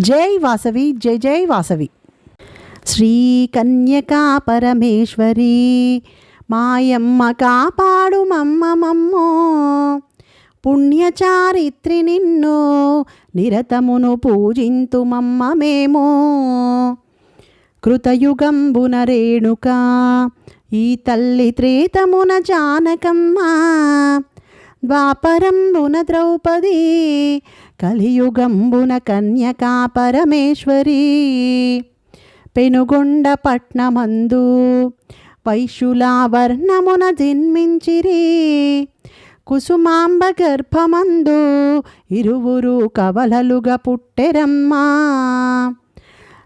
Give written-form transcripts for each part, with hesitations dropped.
జై వాసవి, జై జై వాసవి. శ్రీ కన్యకా పరమేశ్వరి మాయమ్మ కాపాడు మమ్మమమ్మో, పుణ్యచారిత్రి నిన్ను నిరతమును పూజింతు మమ్మ మేము. కృతయుగంబున రేణుక ఈ తల్లి త్రేతమున జానకమ్మ, ద్వాపరంబున ద్రౌపది కలియుగంబున కన్యకా పరమేశ్వరి. పెనుగొండ పట్నమందు వైశ్యులా వర్ణమున జన్మించిరి, కుసుమాంబ గర్భమందు ఇరువురు కవలలుగా పుట్టెరమ్మా.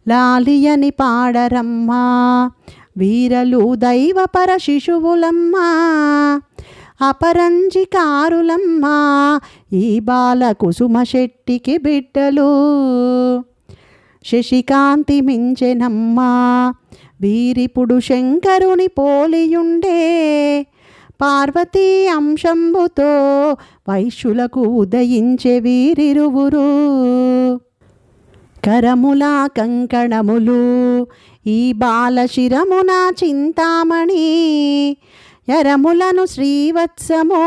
లాలియని పాడరమ్మా వీరలు దైవపర శిశువులమ్మా, అపరంజికారులమ్మా ఈ బాల కుసుమ శెట్టికి బిడ్డలు. శశికాంతి మించెనమ్మా వీరిపుడు శంకరుని పోలియుండే, పార్వతీ అంశంబుతో వైశ్యులకు ఉదయించే వీరిరువురు. కరముల కంకణములు ఈ బాల శిరమున చింతామణి, యరములను శ్రీవత్సమో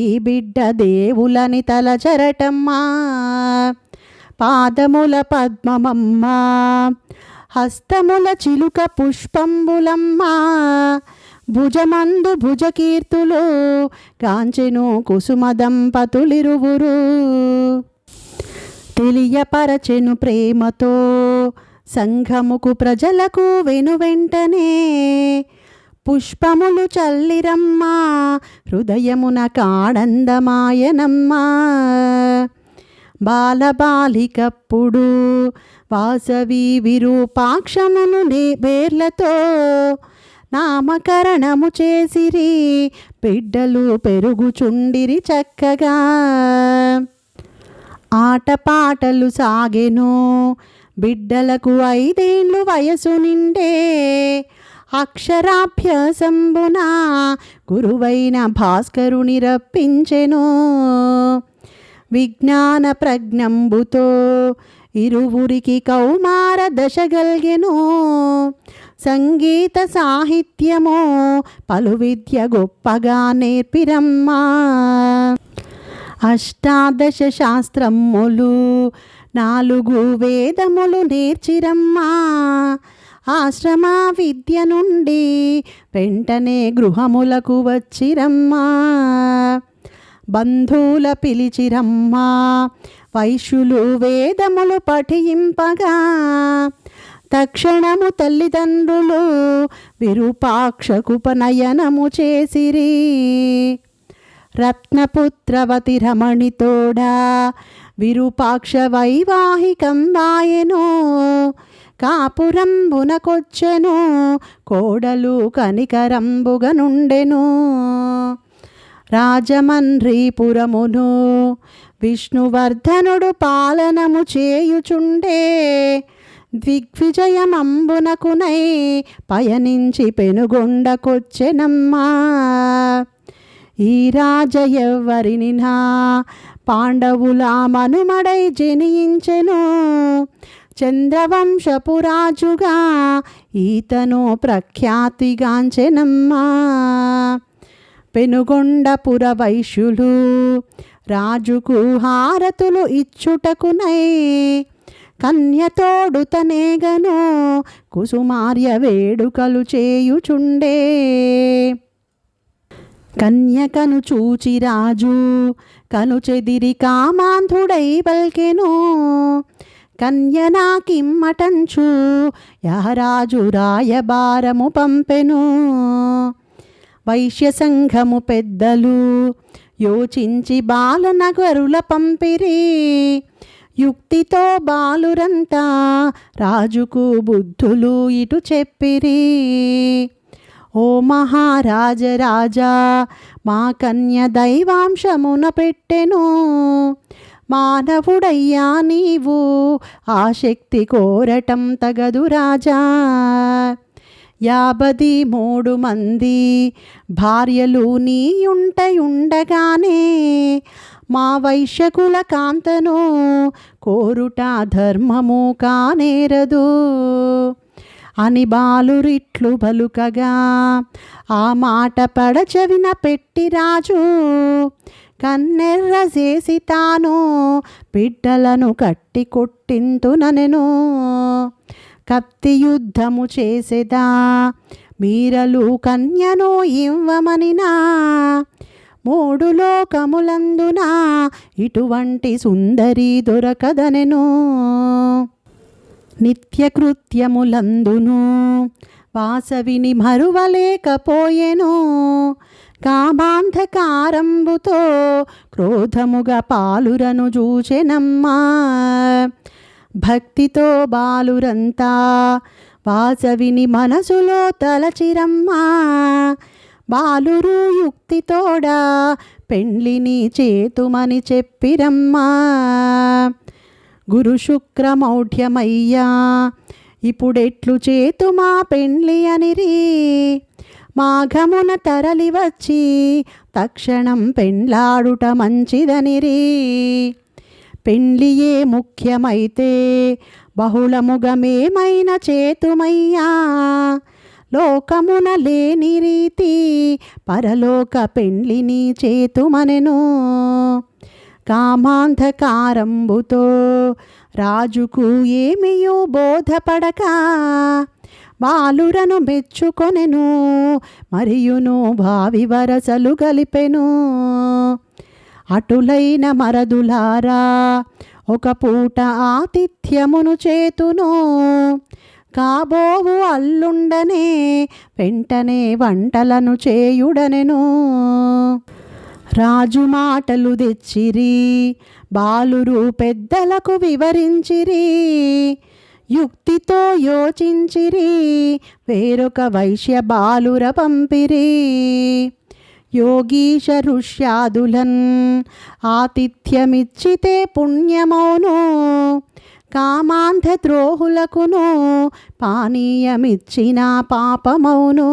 ఈ బిడ్డ దేవులని తలచరటమ్మా. పాదముల పద్మమమ్మా హస్తముల చిలుక పుష్పంబులమ్మా, భుజమందు భుజకీర్తులు కాంచెను కుసుమ దంపతులిరువురు. తెలియపరచెను ప్రేమతో సంఘముకు ప్రజలకు వెనువెంటనే, పుష్పములు చల్లిరమ్మా హృదయమున కాడందమాయనమ్మా. బాలబాలికప్పుడు వాసవి విరూపాక్షమును బేర్లతో నామకరణము చేసిరి, బిడ్డలు పెరుగుచుండిరి చక్కగా. ఆటపాటలు సాగెను బిడ్డలకు 5 ఏళ్ళు వయసు నిండే, అక్షరాభ్యాసంబున గురువైన భాస్కరుని రప్పించెను. విజ్ఞాన ప్రజ్ఞంబుతో ఇరువురికి కౌమార దశ గల్గెను, సంగీత సాహిత్యము పలు విద్య గొప్పగా నేర్పిరమ్మా. అష్టాదశ శాస్త్రములు 4 వేదములు నేర్చిరమ్మా. ఆశ్రమ విద్య నుండి వెంటనే గృహములకు వచ్చిరమ్మా. బంధువుల పిలిచిరమ్మా వైశ్యులు వేదములు పఠింపగా, తక్షణము తల్లిదండ్రులు విరూపాక్షకుపనయనము చేసిరి. రత్నపుత్రవతి రమణితోడా విరూపాక్ష వైవాహికం వాయెను, కాపురంబునకొచ్చెను కోడలు కనికరంబుగా నుండెను. రాజమండ్రీపురమును విష్ణువర్ధనుడు పాలనము చేయుచుండే, దిగ్విజయమంబునకునై పయనించి పెనుగొండకొచ్చెనమ్మా. ఈ రాజయెవ్వరినినా పాండవుల మనుమడై జనించెను, చంద్రవంశపురాజుగా ఈతను ప్రఖ్యాతిగాంచెనమ్మా. పెనుగొండపుర వైశ్యులు రాజుకు హారతులు ఇచ్చుటకునై, కన్యతోడుతనేగను కుసుమార్య వేడుకలు చేయుచుండే. కన్యకను చూచి రాజు కను చెదిరి కామాంధుడై పల్కెను, కన్యనాకిమ్మటంచు యహరాజు రాయబారము పంపెను. వైశ్య సంఘము పెద్దలు యోచించి బాలనగరుల పంపిరి, యుక్తితో బాలురంతా రాజుకు బుద్ధులు ఇటు చెప్పిరి. ఓ మహారాజరాజా మా కన్య దైవాంశమున పెట్టెను, మానవుడయ్యా నీవు ఆ శక్తి కోరటం తగదు రాజా. 53 మంది భార్యలు నీయుంటయుండగానే మా వైశ్యకుల కాంతను కోరుట ధర్మము కానేరదు అని బాలురిట్లు పలుకగా ఆ మాట పడచెవిన పెట్టి రాజు కన్నెర్ర చేసి తాను బిడ్డలను కట్టి కొట్టింతుననెను. కత్తి యుద్ధము చేసేదా మీరలు కన్యను ఇవ్వమనినా 3 లోకములందున ఇటువంటి సుందరి దొరకదనెను. నిత్యకృత్యములందును వాసవిని మరువలేకపోయెను. కామాంధకారంబుతో క్రోధముగా పాలురను చూచెనమ్మా. భక్తితో బాలురంతా వాసవిని మనసులో తలచిరమ్మా. బాలురు యుక్తితోడా పెండ్లిని చేతుమని చెప్పిరమ్మా. గురు శుక్రమౌఢ్యమయ్యా ఇప్పుడెట్లు చేతుమా పెండ్లి అనిరి. మాఘమున తరలి వచ్చి తక్షణం పెండ్లాడుట మంచిదనిరి. పెండ్లియే ముఖ్యమైతే బహుళముగా మేమైన చేతుమయ్యా. లోకమున లేని రీతి పరలోక పెండ్లిని చేతుమనెను. కామాంధకారంబుతో రాజుకు ఏమియో బోధపడక బాలురను మెచ్చుకొనెను. మరియును భావి వరసలు గలిపెను. అటులైన మరదులారా ఒక పూట ఆతిథ్యమును చేతును. కాబోవు అల్లుండనే వెంటనే వంటలను చేయుడనెను. రాజు మాటలు తెచ్చిరి. బాలురు పెద్దలకు వివరించిరి. యుక్తితో యోచించిరి. వేరొక వైశ్య బాలుర పంపిరి. యోగీశ ఋష్యాదులన్ ఆతిథ్యమిచ్చితే పుణ్యమౌను. కామాంధ ద్రోహులకును పానీయమిచ్చిన పాపమౌను.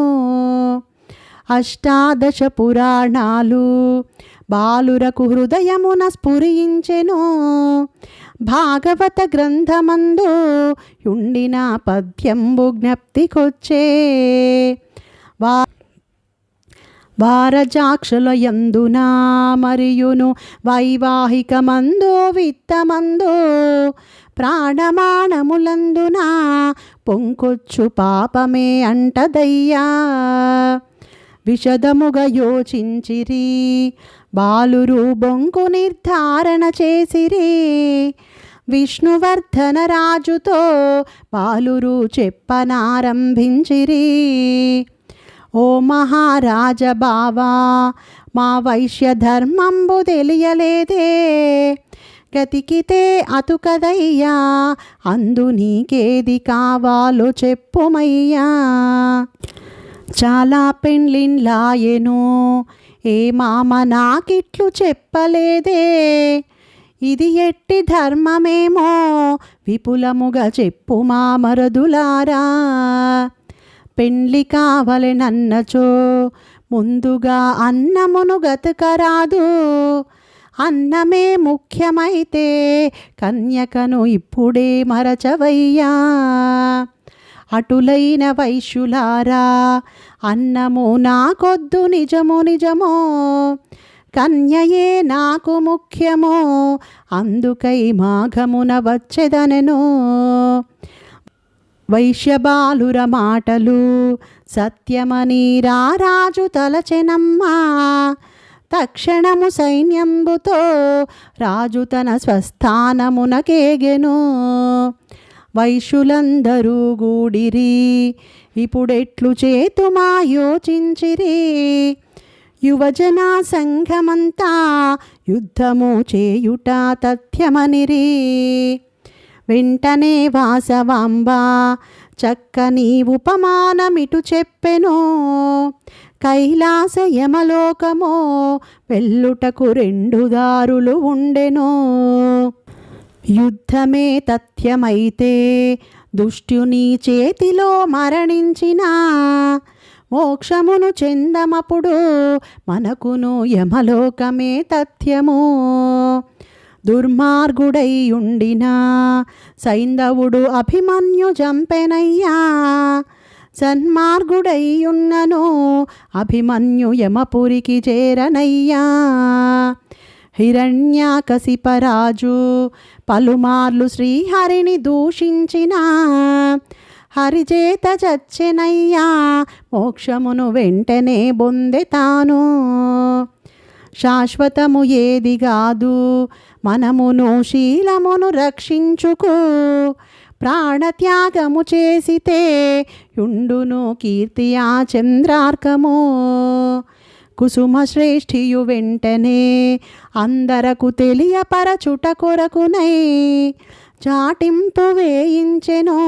18 పురాణాలు బాలురకు హృదయమున స్ఫురించెను. భాగవత గ్రంథమందు యుండిన పద్యంబు జ్ఞప్తికొచ్చే. వారజాక్షుల యందున మరియును వైవాహికమందు విత్తమందు ప్రాణమాణములందున పొంకొచ్చు పాపమే అంటదయ్యా. విశదముగా యోచించిరి. బాలురు బొంకు నిర్ధారణ చేసిరి. విష్ణువర్ధన రాజుతో బాలురు చెప్పనారంభించిరి. ఓ మహారాజ బావా, మా వైశ్య ధర్మంబు తెలియలేదే. గతికితే అతుకదయ్యా, అందు నీకేది కావాలో చెప్పుమయ్యా. చాలా పెండ్లిన్లాయెను, ఏ మామ నాకిట్లు చెప్పలేదే. ఇది ఎట్టి ధర్మమేమో విపులముగా చెప్పుమా మరదులారా. పెండ్లి కావలెనన్నచో ముందుగా అన్నమును గతకరాదు. అన్నమే ముఖ్యమైతే కన్యకను ఇప్పుడే మరచవయ్యా. అటులైన వైశ్యులారా, అన్నము నాకొద్దు నిజము నిజమో. కన్యయే నాకు ముఖ్యమో, అందుకై మాఘమున వచ్చెదనెను. వైశ్యబాలుర మాటలు సత్యమని రారాజు తలచెనమ్మా. తక్షణము సైన్యంబుతో రాజు తన స్వస్థానమునకేగెను. వైశ్యులందరూ గూడిరి. ఇప్పుడెట్లు చేతుమా యోచించిరి. యువజన సంఘమంతా యుద్ధము చేయుట తథ్యమనిరి. వెంటనే వాసవాంబ చక్కని ఉపమానమిటు చెప్పెను. కైలాస యమలోకమో వెళ్ళుటకు 2 దారులు ఉండెను. యుద్ధమే తథ్యమైతే దుష్టుని చేతిలో మరణించిన మోక్షమును చెందమప్పుడు మనకును యమలోకమే తథ్యము. దుర్మార్గుడై ఉండినా సైంధవుడు అభిమన్యు జంపెనయ్యా. సన్మార్గుడై ఉన్నను అభిమన్యు యమపురికి చేరనయ్యా. హిరణ్యాకశిపరాజు పలుమార్లు శ్రీహరిని దూషించిన హరిచేత చచ్చెనయ్యా. మోక్షమును వెంటనే బొందెతాను. శాశ్వతము ఏది గాదు మనమును శీలమును రక్షించుకు. ప్రాణత్యాగము చేసితే యుండును కీర్తి ఆ చంద్రార్కము. కుసుమ శ్రేష్ఠియు వెంటనే అందరకు తెలియపరచుట కొరకునై చాటింపు వేయించెను.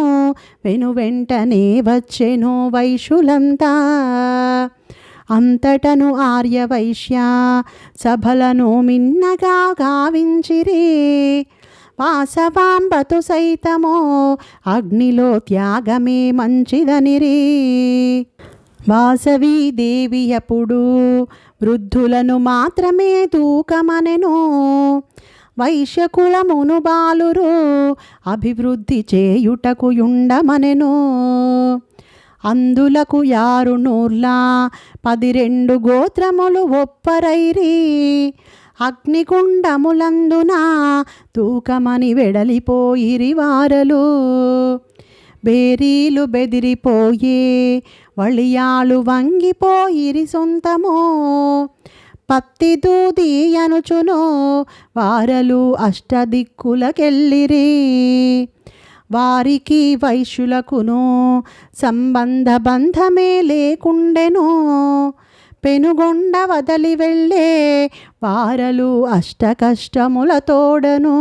వెంటనే వచ్చెను వైశ్యులంతా. అంతటను ఆర్యవైశ్య సభలను మిన్నగా గావించిరి. వాసవాంబతు సైతమో అగ్నిలో త్యాగమే మంచిదనిరి. వాసవీదేవి అప్పుడు వృద్ధులను మాత్రమే తూకమనెను. వైశ్యకులమును బాలురు అభివృద్ధి చేయుటకు యుండమనెను. అందులకు 612 గోత్రములు ఒప్పరైరి. అగ్నికుండములందున తూకమని వెడలిపోయిరి వారలు. బేరీలు బెదిరిపోయే వళియాలు వంగిపోయిరి సొంతము. పత్తి దూది అనుచును వారలు అష్టదిక్కులకెళ్ళిరి. వారికి వైశ్యులకును బంధమే లేకుండెను. పెనుగొండ వదలి వెళ్ళే వారలు అష్టకష్టములతోడను.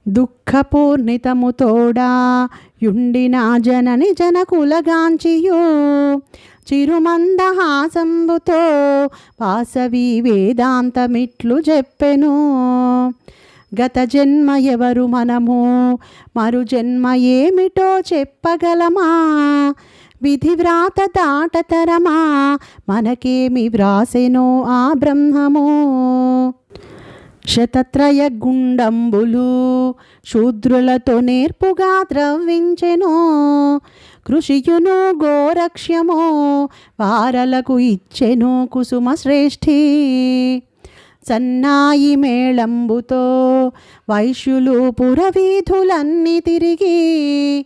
దుఃఖపూర్ణితము తోడా యుండిన జనని జనకులగాంచియు. చిరుమందహాసంబుతో వాసవి వేదాంతమిట్లు చెప్పెను. గత జన్మ ఎవరు మనము, మరు జన్మ ఏమిటో చెప్పగలమా? విధి వ్రాత దాటతరమా, మనకేమి వ్రాసెనో ఆ బ్రహ్మము. శతత్రయ గుండంబులు శూద్రులతో నేర్పుగా ద్రవించెను. కృషియును గోరక్ష్యము వారలకు ఇచ్చెను కుసుమ శ్రేష్ఠి. సన్నాయి మేళంబుతో వైశ్యులు పురవీధులన్నీ తిరిగి.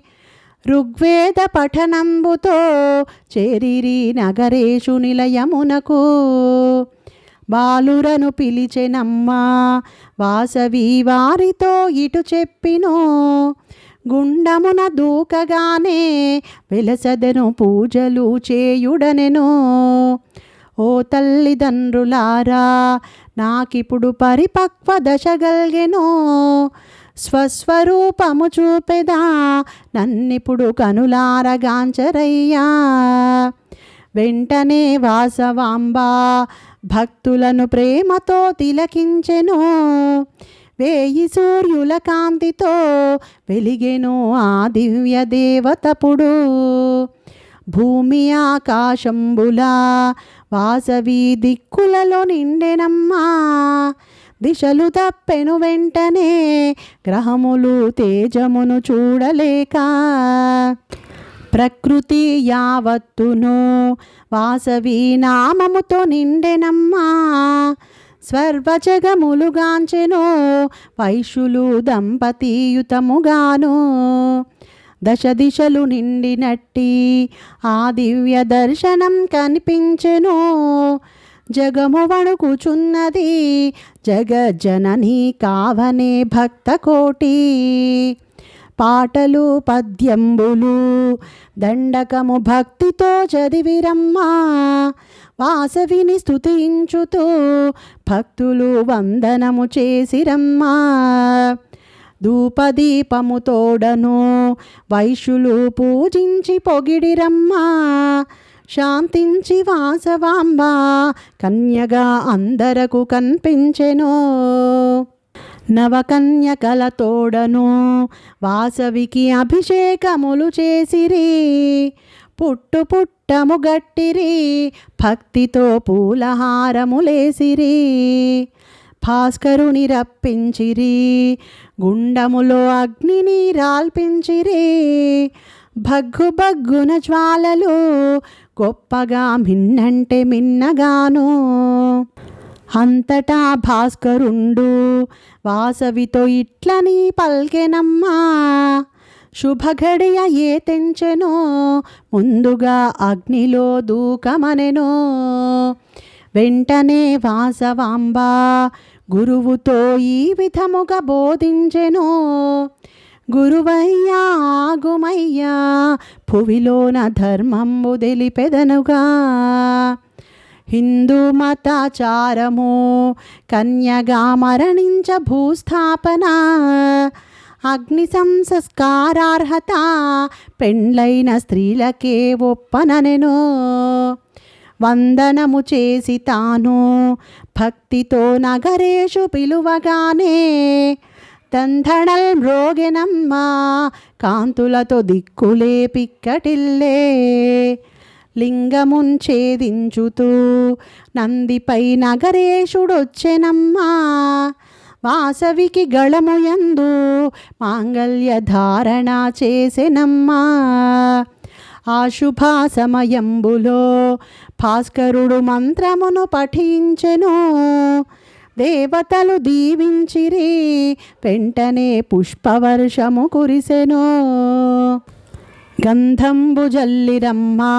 ఋగ్వేద పఠనంబుతో చేరిరి నగరేషు నిలయమునకు. బాలురను పిలిచెనమ్మా వాసవి వారితో ఇటు చెప్పినో. గుండమున దూకగానే వెలసదెను పూజలు చేయుడనెను. ఓ తల్లిదండ్రులారా, నాకిప్పుడు పరిపక్వ దశ గల్గెను. స్వస్వరూపము చూపెదా, నన్నిప్పుడు కనులారగాంచరయ్యా. వెంటనే వాసవాంబ భక్తులను ప్రేమతో తిలకించెను. 1000 సూర్యుల కాంతితో వెలిగెను ఆ దివ్య దేవతపుడు. భూమి ఆకాశంబులా వాసవి దిక్కులలో నిండెనమ్మా. దిశలు తప్పెను వెంటనే గ్రహములు తేజమును చూడలేక. ప్రకృతి యావత్తును వాసవి నామముతో నిండెనమ్మా. స్వర్వజగములుగాంచెను వైశ్యులు దంపతియుతముగాను. దశ దిశలు నిండినట్టి ఆ దివ్య దర్శనం కనిపించెను. జగము వణుకుచున్నది జగజ్జనని కావనే భక్త కోటి. పాటలు పద్యంబులు దండకము భక్తితో చదివిరమ్మా. వాసవిని స్తుతించుతూ భక్తులు వందనము చేసిరమ్మా. ధూపదీపము తోడను వైశ్యులు పూజించి పొగిడిరమ్మా. శాంతించి వాసవాంబ కన్యగా అందరకు కనిపించెను. నవకన్యకల తోడను వాసవికి అభిషేకములు చేసిరి. పుట్టు పుట్టము గట్టిరి భక్తితో పూలహారములేసిరి భాస్కరుని రప్పించిరి గుండములో అగ్నిని రాల్పించిరి భగ్గు భగ్గున జ్వాలలు గొప్పగా మిన్నంటే మిన్నగాను అంతటా భాస్కరుండు వాసవితో ఇట్లని పల్కెనమ్మా శుభఘడియ ఏ తెంచెనో ముందుగా అగ్నిలో దూకమనెనో వెంటనే వాసవాంబ గురువుతో ఈ విధముగా బోధించెను గురువయ్యా ఆగుమయ్యా భువిలోన ధర్మంబు తెలిపెదనుగా హిందూ మతాచారము కన్యగా మరణించ భూస్థాపన అగ్ని సంస్కారార్హత పెండ్లైన స్త్రీలకే ఒప్పననెను వందనము చేసి తాను భక్తితో నగరేషు పిలువగానే దంధణల్ మ్రోగెనమ్మా కాంతులతో దిక్కులే పిక్కటిల్లే లింగమున్ ఛేదించుతూ నందిపై నగరేషుడొచ్చెనమ్మా వాసవికి గళముయందు మాంగళ్య ధారణ చేసెనమ్మా ఆ శుభ సమయంబులో భాస్కరుడు మంత్రమును పఠించెను దేవతలు దీవించిరి వెంటనే పుష్పవర్షము కురిసెను గంధంబు జల్లిరమ్మా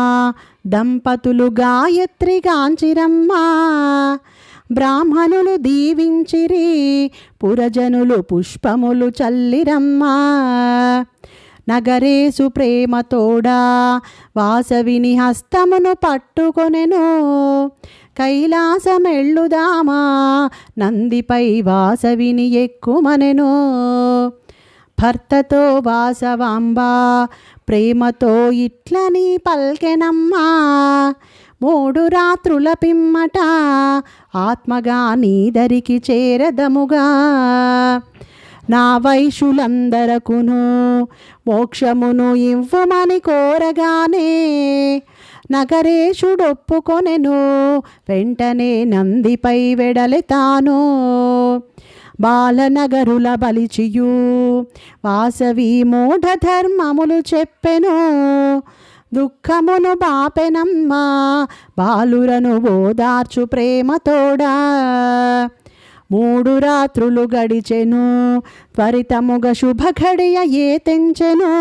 దంపతులు గాయత్రి గాంచిరమ్మా బ్రాహ్మణులు దీవించిరి పురజనులు పుష్పములు చల్లిరమ్మా నగరేసు ప్రేమతోడా వాసవిని హస్తమును పట్టుకొనెను కైలాసమెళ్ళుదామా నందిపై వాసవిని ఎక్కుమనెను భర్తతో వాసవాంబ ప్రేమతో ఇట్లని పల్కెనమ్మా 3 రాత్రుల పిమ్మట ఆత్మగా నీదరికి చేరదముగా నా వైశ్యులందరకును మోక్షమును ఇవ్వమని కోరగానే నగరేషుడొప్పుకొనెను వెంటనే నందిపై వెడలెతాను బాలనగరుల బలిచియు వాసవి మూఢ ధర్మములు చెప్పెను దుఃఖమును బాపెనమ్మా బాలురను ఓదార్చు ప్రేమతోడా 3 రాత్రులు గడిచెను త్వరితముగ శుభఘడియ ఏ తెంచెను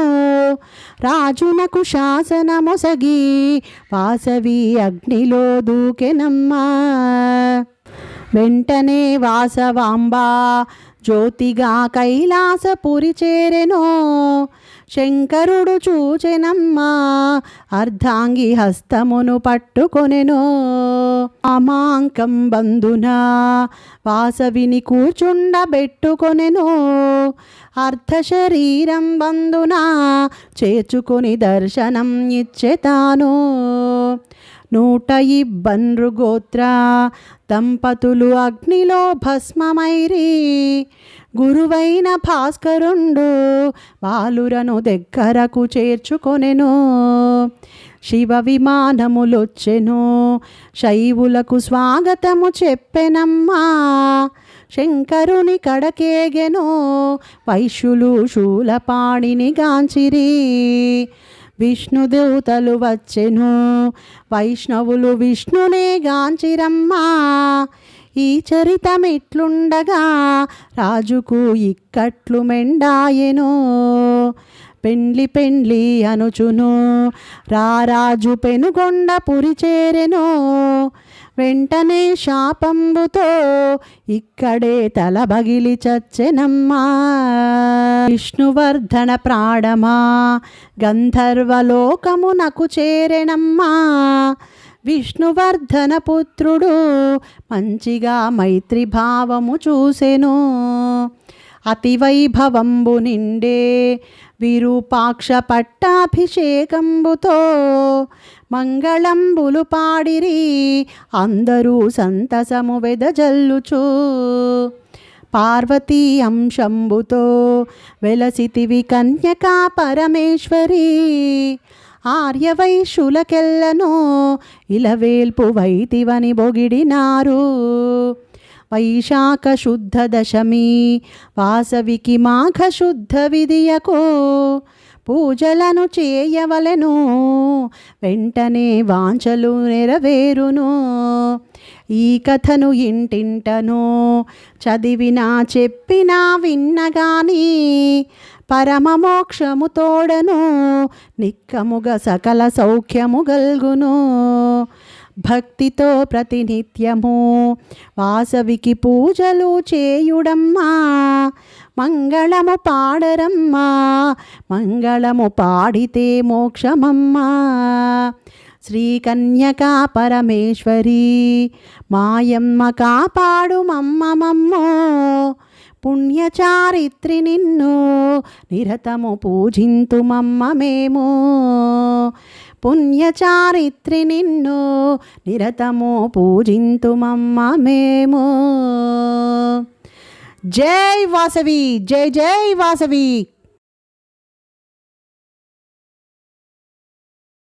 రాజునకు శాసనమొసగి వాసవి అగ్నిలో దూకెనమ్మా వెంటనే వాసవాంబ జ్యోతిగా కైలాసపురి చేరెను శంకరుడు చూచెనమ్మా అర్ధాంగి హస్తమును పట్టుకొనెను అమాంకం బంధున వాసవిని కూర్చుండబెట్టుకొనెను అర్ధ శరీరం బంధున చేర్చుకొని దర్శనం ఇచ్చెతాను 120 గోత్ర దంపతులు అగ్నిలో భస్మమైరి గురువైన భాస్కరుండు బాలురను దగ్గరకు చేర్చుకొనెను శివ విమానములొచ్చెను శైవులకు స్వాగతము చెప్పెనమ్మా శంకరుని కడకేగెను వైశ్యులు శూలపాణిని గాంచిరి విష్ణుదేవతలు వచ్చెను వైష్ణవులు విష్ణునే గాంచిరమ్మా ఈ చరితమిట్లుండగా రాజుకు ఇక్కట్లు మెండాయెను పెండ్లి పెండ్లి అనుచును రారాజు పెనుగొండ పురి చేరెను వెంటనే శాపంబుతో ఇక్కడే తల బగిలి చచ్చెనమ్మా విష్ణువర్ధన ప్రాణమా గంధర్వలోకమునకు చేరెనమ్మా విష్ణువర్ధన పుత్రుడు మంచిగా మైత్రి భావము చూసెను అతి వైభవంబు నిండే విరూపాక్ష పట్టాభిషేకంబుతో మంగళంబులు పాడిరి అందరూ సంతసము వెదజల్లుచు పార్వతీ అంశంబుతో వెలసితివి కన్యకా పరమేశ్వరి ఆర్యవైశ్యులకెల్లను ఇలవేల్పు వైతివని బొగిడినారు. వైశాఖ శుద్ధ దశమి వాసవికి మాఘ శుద్ధ విధియకు పూజలను చేయవలెను, వెంటనే వాంఛలు నెరవేరును. ఈ కథను ఇంటింటను చదివినా చెప్పినా విన్నగాని పరమమోక్షము తోడను నిక్కముగా సకల సౌఖ్యము గల్గును. భక్తితో ప్రతినిత్యము వాసవికి పూజలు చేయుడమ్మా, మంగళము పాడరమ్మా, మంగళము పాడితే మోక్షమమ్మా. శ్రీ కన్యకా పరమేశ్వరి మాయమ్మ కాపాడు మమ్మమమ్మో, పుణ్యచారిత్రి నిన్ను నిరతము పూజింతుమమ్మ మేము. పుణ్యచారిత్రి నిన్ను నిరతము పూజింతుమమ్మ మేము. జై వాసవి, జై జై వాసవి.